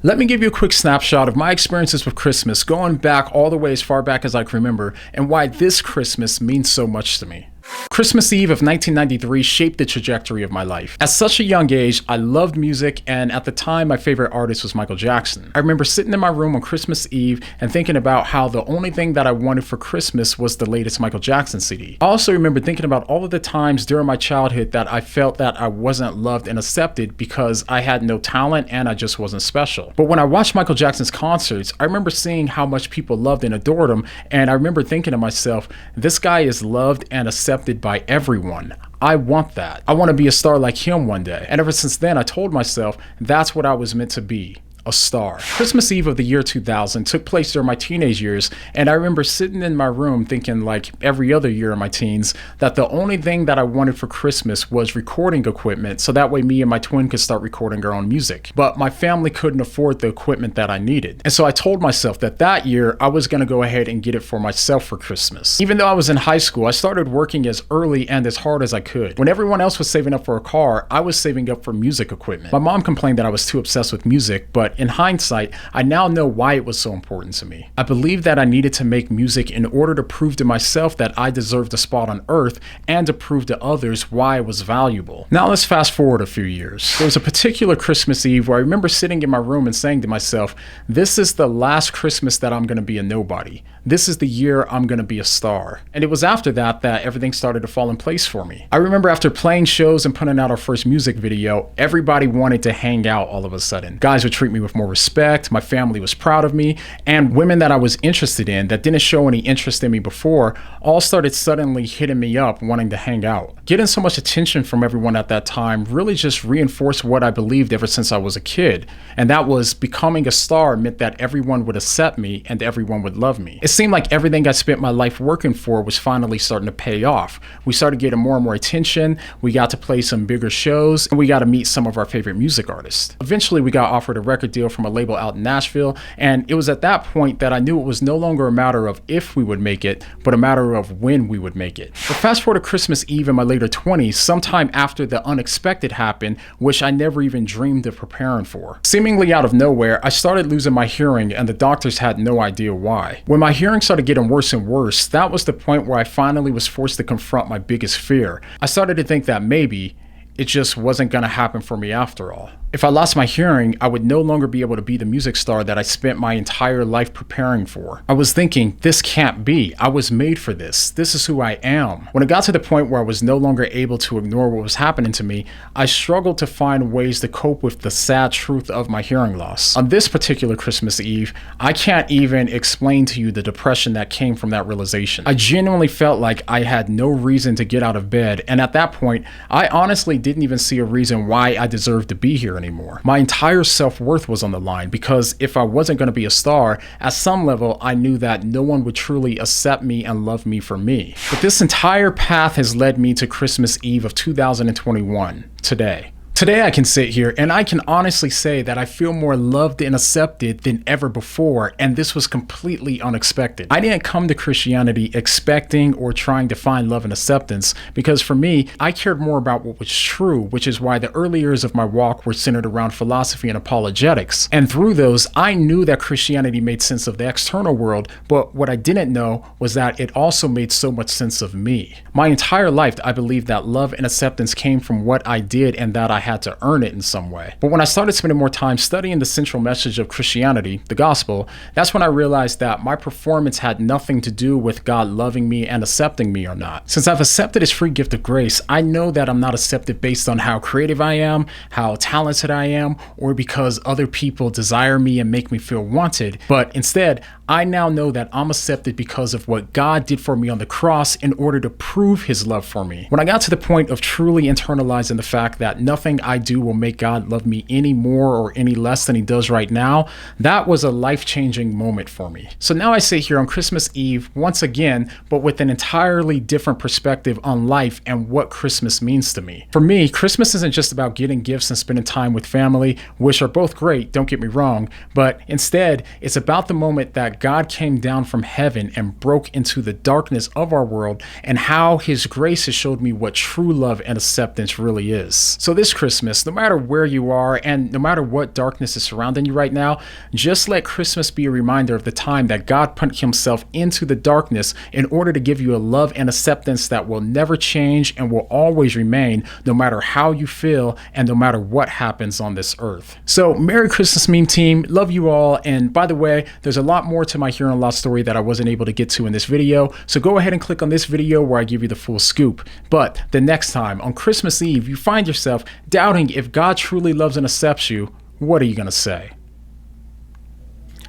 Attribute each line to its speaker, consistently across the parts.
Speaker 1: Let me give you a quick snapshot of my experiences with Christmas, going back all the way as far back as I can remember, and why this Christmas means so much to me. Christmas Eve of 1993 shaped the trajectory of my life. At such a young age, I loved music, and at the time, my favorite artist was Michael Jackson. I remember sitting in my room on Christmas Eve and thinking about how the only thing that I wanted for Christmas was the latest Michael Jackson CD. I also remember thinking about all of the times during my childhood that I felt that I wasn't loved and accepted because I had no talent and I just wasn't special. But when I watched Michael Jackson's concerts, I remember seeing how much people loved and adored him, and I remember thinking to myself, this guy is loved and accepted by everyone. I want that. I want to be a star like him one day. And ever since then, I told myself that's what I was meant to be. A star. Christmas Eve of the year 2000 took place during my teenage years, and I remember sitting in my room thinking, like every other year in my teens, that the only thing that I wanted for Christmas was recording equipment, so that way me and my twin could start recording our own music. But my family couldn't afford the equipment that I needed. And so I told myself that that year I was going to go ahead and get it for myself for Christmas. Even though I was in high school, I started working as early and as hard as I could. When everyone else was saving up for a car, I was saving up for music equipment. My mom complained that I was too obsessed with music, but in hindsight, I now know why it was so important to me. I believed that I needed to make music in order to prove to myself that I deserved a spot on earth and to prove to others why I was valuable. Now let's fast forward a few years. There was a particular Christmas Eve where I remember sitting in my room and saying to myself, this is the last Christmas that I'm going to be a nobody. This is the year I'm going to be a star. And it was after that that everything started to fall in place for me. I remember after playing shows and putting out our first music video, everybody wanted to hang out all of a sudden. Guys would treat me with more respect, my family was proud of me, and women that I was interested in that didn't show any interest in me before all started suddenly hitting me up wanting to hang out. Getting so much attention from everyone at that time really just reinforced what I believed ever since I was a kid, and that was becoming a star meant that everyone would accept me and everyone would love me. It seemed like everything I spent my life working for was finally starting to pay off. We started getting more and more attention, we got to play some bigger shows, and we got to meet some of our favorite music artists. Eventually we got offered a record deal from a label out in Nashville, and it was at that point that I knew it was no longer a matter of if we would make it, but a matter of when we would make it. But fast forward to Christmas Eve in my later 20s, sometime after the unexpected happened, which I never even dreamed of preparing for. Seemingly out of nowhere, I started losing my hearing, and the doctors had no idea why. When my hearing started getting worse and worse, that was the point where I finally was forced to confront my biggest fear. I started to think that maybe it just wasn't going to happen for me after all. If I lost my hearing, I would no longer be able to be the music star that I spent my entire life preparing for. I was thinking, this can't be. I was made for this. This is who I am. When it got to the point where I was no longer able to ignore what was happening to me, I struggled to find ways to cope with the sad truth of my hearing loss. On this particular Christmas Eve, I can't even explain to you the depression that came from that realization. I genuinely felt like I had no reason to get out of bed, and at that point, I honestly didn't even see a reason why I deserved to be here anymore. My entire self-worth was on the line because if I wasn't going to be a star, at some level I knew that no one would truly accept me and love me for me. But this entire path has led me to Christmas Eve of 2021, today. Today I can sit here and I can honestly say that I feel more loved and accepted than ever before, and this was completely unexpected. I didn't come to Christianity expecting or trying to find love and acceptance, because for me, I cared more about what was true, which is why the early years of my walk were centered around philosophy and apologetics. And through those, I knew that Christianity made sense of the external world, but what I didn't know was that it also made so much sense of me. My entire life, I believed that love and acceptance came from what I did and that I had to earn it in some way. But when I started spending more time studying the central message of Christianity, the gospel, that's when I realized that my performance had nothing to do with God loving me and accepting me or not. Since I've accepted his free gift of grace, I know that I'm not accepted based on how creative I am, how talented I am, or because other people desire me and make me feel wanted, but instead, I now know that I'm accepted because of what God did for me on the cross in order to prove his love for me. When I got to the point of truly internalizing the fact that nothing I do will make God love me any more or any less than he does right now, that was a life-changing moment for me. So now I sit here on Christmas Eve once again, but with an entirely different perspective on life and what Christmas means to me. For me, Christmas isn't just about getting gifts and spending time with family, which are both great, don't get me wrong, but instead, it's about the moment that that God came down from heaven and broke into the darkness of our world, and how his grace has showed me what true love and acceptance really is. So this Christmas, no matter where you are and no matter what darkness is surrounding you right now, just let Christmas be a reminder of the time that God put himself into the darkness in order to give you a love and acceptance that will never change and will always remain, no matter how you feel and no matter what happens on this earth. So Merry Christmas, meme team. Love you all. And by the way, there's a lot more to my Hearing a Lot story that I wasn't able to get to in this video. So go ahead and click on this video where I give you the full scoop. But the next time on Christmas Eve, you find yourself doubting if God truly loves and accepts you, what are you going to say?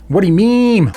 Speaker 1: What do you mean?